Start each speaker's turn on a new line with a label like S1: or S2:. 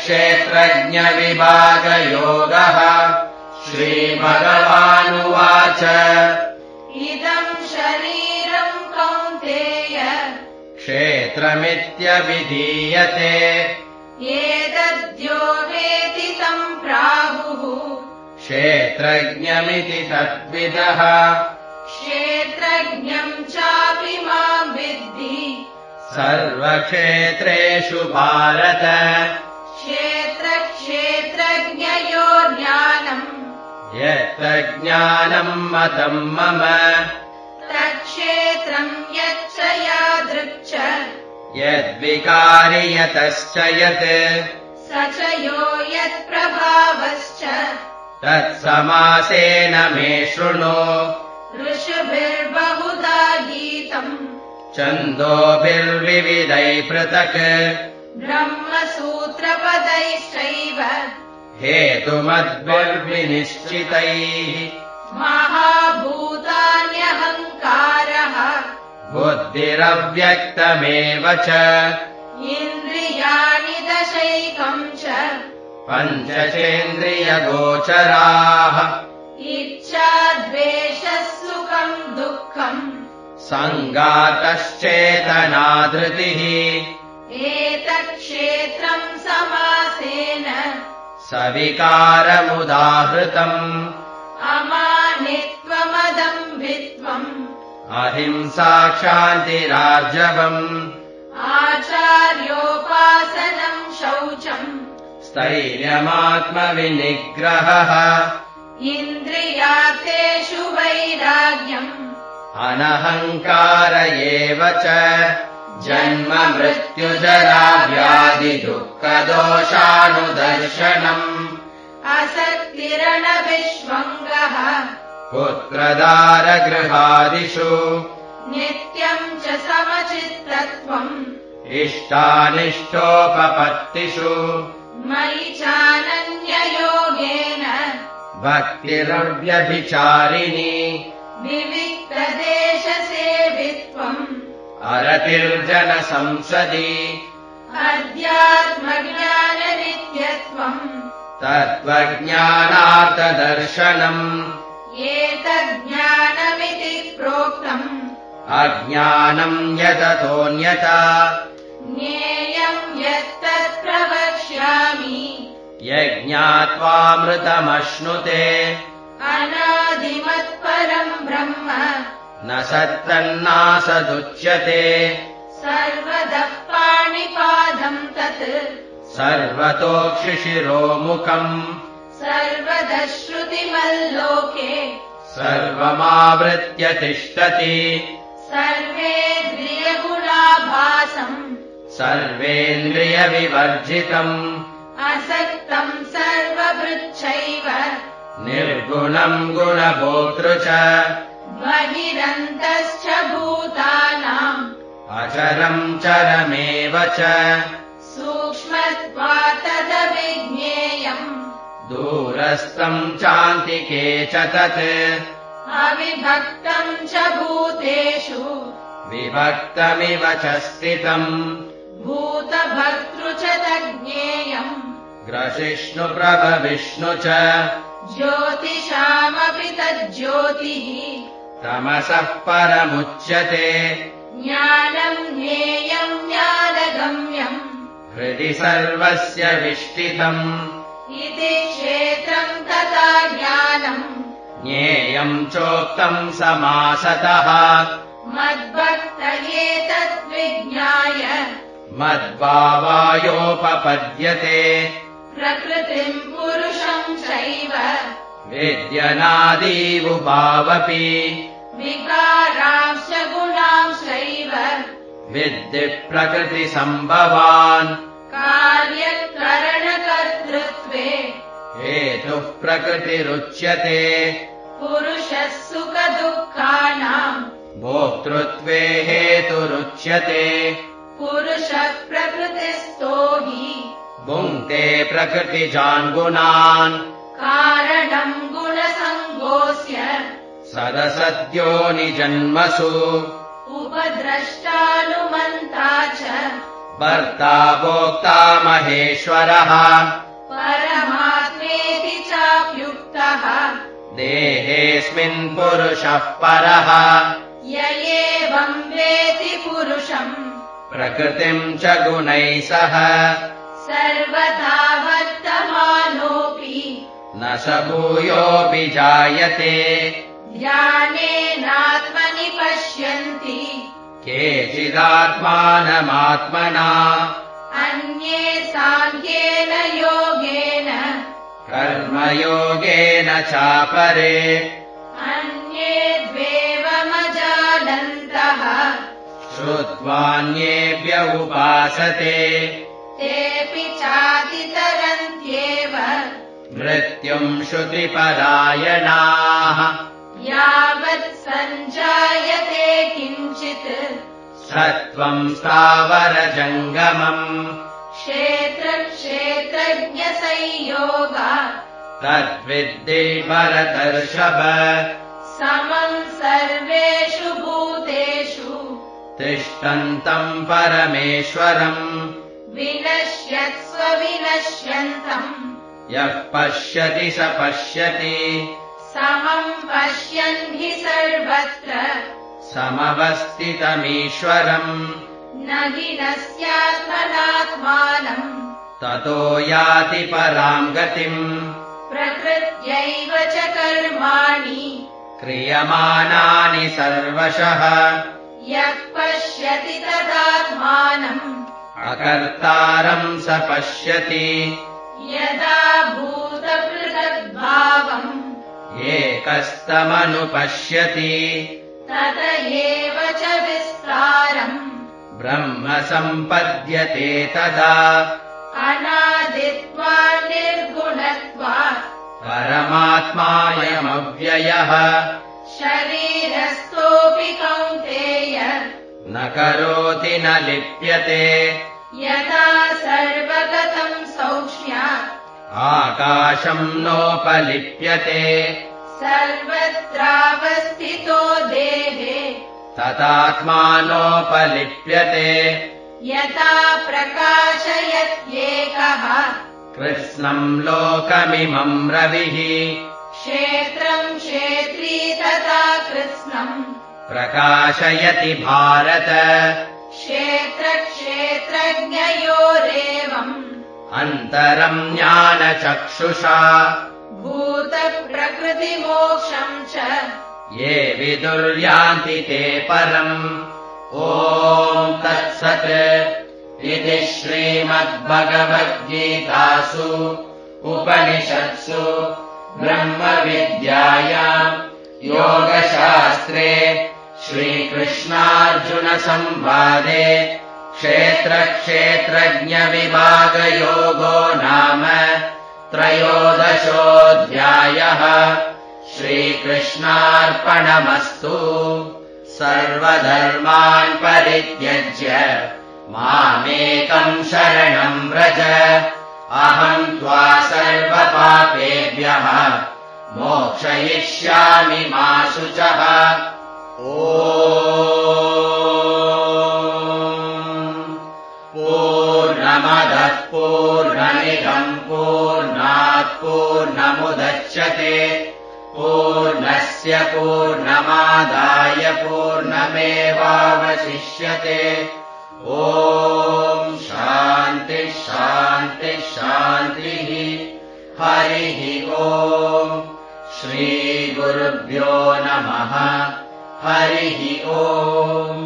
S1: क्षेत्रज्ञविभागयोगः श्रीभगवानुवाच
S2: इदं शरीरं कौन्तेय
S1: क्षेत्रमित्यभिधीयते
S2: एतद्यो वेति तं प्राहुः
S1: क्षेत्रज्ञमिति तद्विदः
S2: क्षेत्रज्ञं चापि मां विद्धि
S1: सर्वक्षेत्रेषु भारत
S2: क्षेत्रक्षेत्रज्ञयोर्ज्ञानम्
S1: यत्तज्ज्ञानं मतं मम
S2: तत्क्षेत्रं यच्च यादृक् च
S1: यद्विकारि यतश्च यत्
S2: स च यो यत्प्रभावश्च
S1: तत्समासेन मे शृणु
S2: ऋषिभिर्बहुधा गीतम्
S1: छन्दोभिर्विविधैः पृथक्
S2: ब्रह्मसूत्रपदैश्चैव
S1: हेतुमद्भिर्विनिश्चितैः
S2: महाभूतान्यहङ्कारः
S1: बुद्धिरव्यक्तमेव च
S2: इन्द्रियाणि दशैकम् च
S1: पञ्चचेन्द्रियगोचराः
S2: इच्छा द्वेषः सुखम् दुःखम्
S1: सङ्गातश्चेतना धृतिः
S2: एतत्क्षेत्रम् समासेन
S1: सविकारमुदाहृतम्
S2: अमानित्वमदम्भित्वम्
S1: अहिंसा क्षान्तिरार्जवम्
S2: आचार्योपासनम् शौचम्
S1: स्थैर्यमात्मविनिग्रहः
S2: इन्द्रियार्थेषु वैराग्यम्
S1: अनहङ्कार एव च जन्म मृत्युजरा व्याधिदुःखदोषानुदर्शनम्
S2: असक्तिरणविष्वङ्गः
S1: पुत्रदारगृहादिषु
S2: नित्यम् च समचित्तत्वम्
S1: इष्टानिष्टोपपत्तिषु
S2: मयि चानन्ययोगेन
S1: भक्तिरव्यभिचारिणी
S2: विविक्तदेशसेवित्वम्
S1: अरतिर्जनसंसदि
S2: अध्यात्मज्ञाननित्यत्वम्
S1: तत्त्वज्ञानार्थदर्शनम्
S2: एतज्ज्ञानमिति प्रोक्तम्
S1: अज्ञानम् यततोऽन्यथा
S2: ज्ञेयम् यत्तत् प्रवक्ष्यामि
S1: यज्ञात्वामृतमश्नुते
S2: अनादिमत्परम् ब्रह्म
S1: न सत्तन्नासदुच्यते
S2: सर्वतः पाणिपादम् तत्
S1: सर्वतोक्षिशिरोमुखम्
S2: सर्वतः श्रुतिमल्लोके
S1: सर्वमावृत्य तिष्ठति
S2: सर्वेन्द्रियगुणाभासम्
S1: सर्वेन्द्रियविवर्जितम्
S2: असक्तम् सर्वभृच्छैव
S1: निर्गुणम् गुणभोक्तृ च
S2: बहिरन्तश्च भूतानाम्
S1: अचरम् चरमेव च
S2: सूक्ष्मत्वात्तदविज्ञेयम्
S1: दूरस्थम् चान्तिके च तत्
S2: अविभक्तम् च भूतेषु
S1: विभक्तमिव च स्थितम्
S2: भूतभर्तृ च तज्ज्ञेयम्
S1: ग्रसिष्णुप्रभविष्णु च
S2: ज्योतिषामपि तज्ज्योतिः
S1: तमसः परमुच्यते
S2: ज्ञानम् ज्ञेयम् ज्ञानगम्यम्
S1: हृदि सर्वस्य विष्टितम्
S2: इति क्षेत्रम् तथा ज्ञानम्
S1: ज्ञेयम् चोक्तम् समासतः
S2: मद्भक्त एतद्विज्ञाय
S1: मद्भावायोपपद्यते
S2: प्रकृतिम् पुरुषम् चैव
S1: विद्यनादीवुभावपि
S2: विकारांश्च गुणांश्चैव
S1: विद्धि प्रकृतिसम्भवान्
S2: कार्यकरणकर्तृत्वे
S1: हेतुः प्रकृतिरुच्यते
S2: पुरुषः सुखदुःखानाम्
S1: भोक्तृत्वे हेतुरुच्यते
S2: पुरुषः प्रकृतिस्थो हि
S1: भुङ्क्ते प्रकृतिजान् गुणान्
S2: कारणम् गुणसङ्गोऽस्य
S1: सदसद्यो निजन्मसु
S2: उपद्रष्टानुमन्ता च
S1: भर्ता भोक्ता महेश्वरः
S2: परमात्मेति चाप्युक्तः
S1: देहेऽस्मिन् पुरुषः परः
S2: य एवं वेति पुरुषम्
S1: प्रकृतिम् च गुणैः सह
S2: सर्वथा वर्तमानोऽपि
S1: न स भूयोऽपि जायते
S2: ध्यानेनात्मनि पश्यन्ति
S1: केचिदात्मानमात्मना
S2: अन्ये साङ्ख्येन योगेन
S1: कर्मयोगेन चापरे
S2: अन्ये द्वेवमजानन्तः
S1: श्रुत्वान्येभ्य उपासते
S2: तेऽपि चातितरन्त्येव
S1: मृत्युम् श्रुतिपरायणाः
S2: यावत् सञ्जायते किञ्चित्
S1: सत्त्वम् स्थावरजङ्गमम्
S2: क्षेत्रक्षेत्रज्ञसंयोगा
S1: तद्विद्धि भरतर्षभ
S2: समम् सर्वेषु भूतेषु
S1: तिष्ठन्तम् परमेश्वरम्
S2: विनश्यत्स्व विनश्यन्तम्
S1: यः पश्यति स पश्यति
S2: समम् पश्यन् हि सर्वत्र
S1: समवस्थितमीश्वरम्
S2: न हि नस्यात्मनात्मानम्
S1: ततो याति पराम् गतिम्
S2: प्रकृत्यैव च कर्माणि
S1: क्रियमाणानि सर्वशः
S2: यः पश्यति तदात्मानम्
S1: अकर्तारम् स पश्यति
S2: यदा भूतपृथग्भावम्
S1: एकस्तमनुपश्यति
S2: तत एव च विस्तारम्
S1: ब्रह्म सम्पद्यते तदा
S2: अनादित्वात् निर्गुणत्वात्
S1: परमात्मायमव्ययः
S2: शरीरस्थोऽपि कौन्तेय
S1: न करोति न लिप्यते
S2: यदा सर्वगतम् सौक्ष्म्यात्
S1: आकाशम् नोपलिप्यते
S2: सर्वत्रावस्थितो देहे
S1: तथात्मानोपलिप्यते
S2: यथा प्रकाशयत्येकः
S1: कृत्स्नम् लोकमिमम् रविः
S2: क्षेत्रम् क्षेत्री तथा कृत्स्नम्
S1: प्रकाशयति भारत
S2: क्षेत्रक्षेत्रज्ञयोरेवम्
S1: अन्तरम् ज्ञानचक्षुषा
S2: भूतप्रकृतिमोक्षम् च
S1: ये विदुर्यान्ति ते परम् ॐ तत्सत् इति श्रीमद्भगवद्गीतासु उपनिषत्सु ब्रह्मविद्यायाम् योगशास्त्रे श्रीकृष्णार्जुनसंवादे क्षेत्रक्षेत्रज्ञविभागयोगो नाम त्रयोदशोऽध्यायः श्रीकृष्णार्पणमस्तु सर्वधर्मान् परित्यज्य मामेकम् शरणम् व्रज अहम् त्वा सर्वपापेभ्यः मोक्षयिष्यामि मा शुचः ॐ पूर्णमदः पूर्णमिदम् पूर्णात् पूर्णमुदच्यते पूर्णस्य पूर्णमादाय पूर्णमेवावशिष्यते ॐ शान्तिः शान्तिः शान्तिः हरिः ॐ श्रीगुरुभ्यो नमः हरिः ॐ